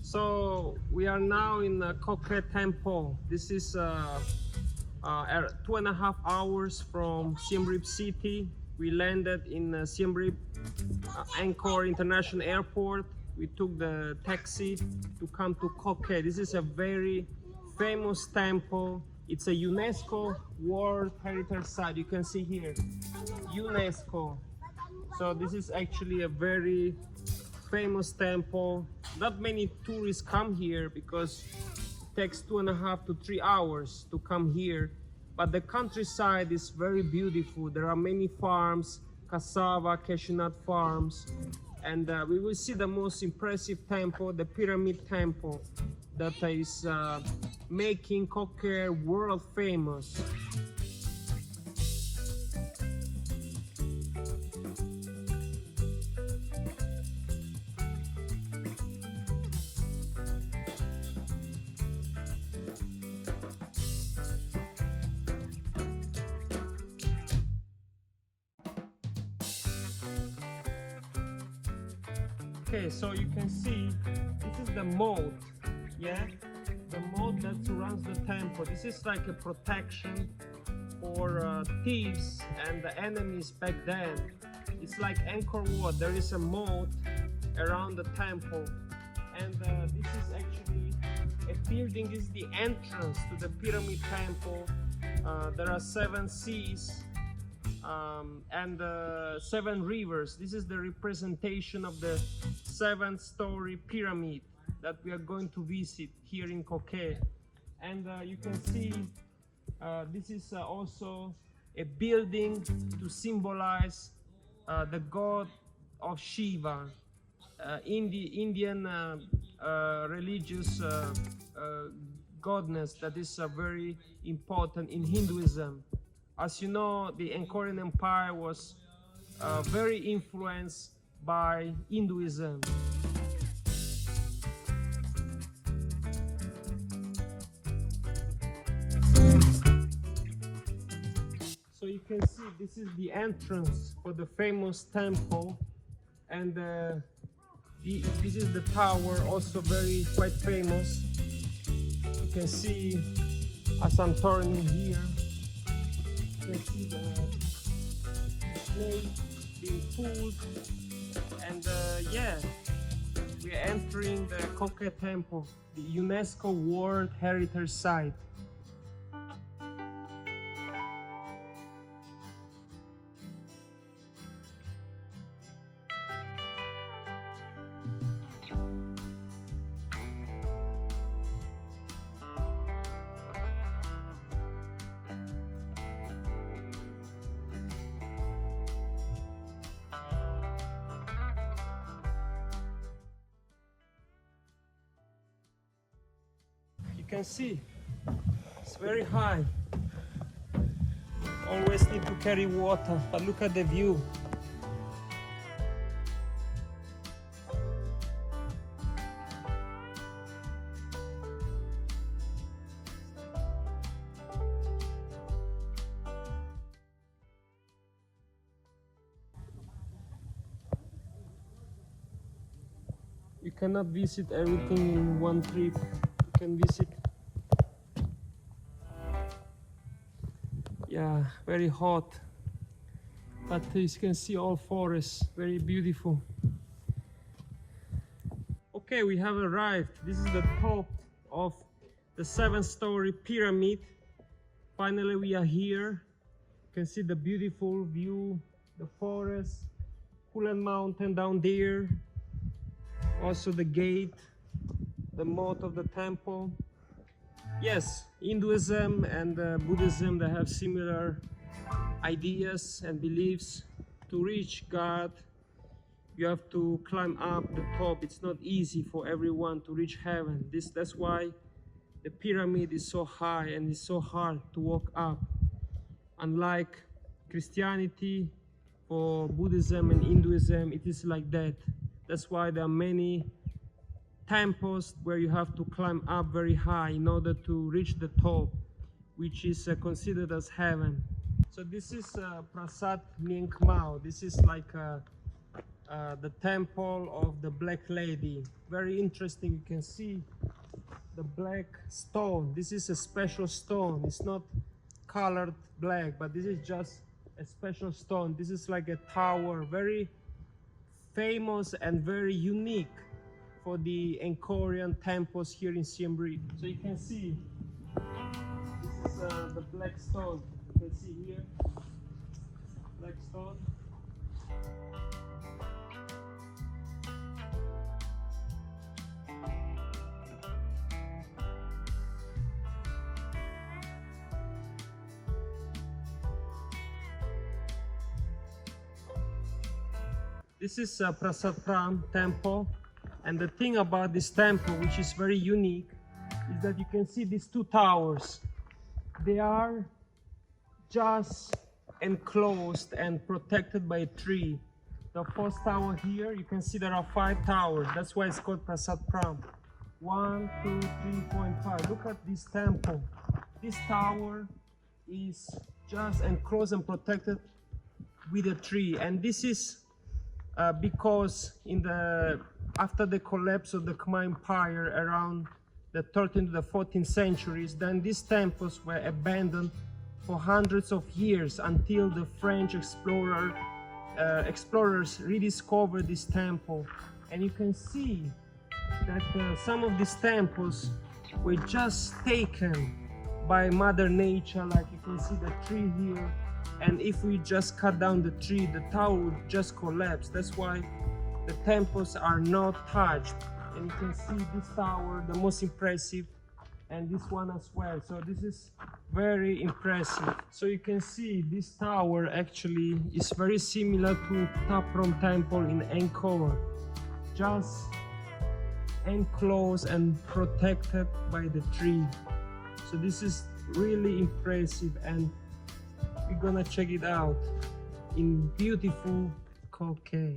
So we are now in Koh Ker Temple. This is 2.5 hours from Siem Reap City. We landed in Siem Reap International Airport. We took the taxi to come to Koh Ker. This is a very famous temple. It's a UNESCO World Heritage Site. You can see here, UNESCO. So this is actually a very famous temple. Not many tourists come here because it takes 2.5 to 3 hours to come here. But the countryside is very beautiful. There are many farms, cassava, cashew nut farms. And we will see the most impressive temple, the Pyramid Temple, that is making Koh Ker world famous. Okay, so you can see this is the moat, yeah, the moat that surrounds the temple. This is like a protection for thieves and the enemies back then. It's like Angkor Wat. There is a moat around the temple, and this is actually a building. This is the entrance to the Pyramid Temple. There are 7 seas and 7 rivers. This is the representation of the 7-story pyramid that we are going to visit here in Koh Ker. And you can see this is also a building to symbolize the god of Shiva, Indian religious godness that is very important in Hinduism. As you know, the Khmer Empire was very influenced by Hinduism. So you can see this is the entrance for the famous temple, and this is the tower, also quite famous. You can see as I'm turning here, you can see the snake being pulled, and yeah, we are entering the Koh Ker Temple, the UNESCO World Heritage Site. You can see it's very high. Always need to carry water, but look at the view. You cannot visit everything in one trip. You can visit, yeah, very hot, but you can see all forests, very beautiful. Okay, we have arrived. This is the top of the 7-story pyramid. Finally, we are here. You can see the beautiful view, the forest, Kulan Mountain down there. Also the gate, the moat of the temple. Yes, Hinduism and Buddhism, they have similar ideas and beliefs. To reach God, you have to climb up the top. It's not easy for everyone to reach heaven. That's why the pyramid is so high and it's so hard to walk up. Unlike Christianity or Buddhism and Hinduism, it is like that. That's why there are many temples where you have to climb up very high in order to reach the top, which is considered as heaven. So this is Prasad Mieng Khmao. This is like the temple of the Black Lady. Very interesting. You can see the black stone. This is a special stone. It's not colored black, but this is just a special stone. This is like a tower, very famous and very unique for the Angkorian temples here in Siem Reap. So you can see this is the black stone. You can see here, black stone. This is Prasat Pram temple, and the thing about this temple, which is very unique, is that you can see these two towers. They are just enclosed and protected by a tree. The first tower here, you can see there are 5 towers. That's why it's called Prasat Pram. 1, 2, 3, 4, and 5. Look at this temple. This tower is just enclosed and protected with a tree, and this is because after the collapse of the Khmer Empire around the 13th to the 14th centuries, then these temples were abandoned for hundreds of years until the French explorers rediscovered this temple. And you can see that some of these temples were just taken by Mother Nature, like you can see the tree here. And if we just cut down the tree, the tower would just collapse. That's why the temples are not touched. And you can see this tower, the most impressive, and this one as well. So this is very impressive. So you can see this tower actually is very similar to Taprom Temple in Angkor, just enclosed and protected by the tree. So this is really impressive, and we're gonna check it out in beautiful Koh Ker.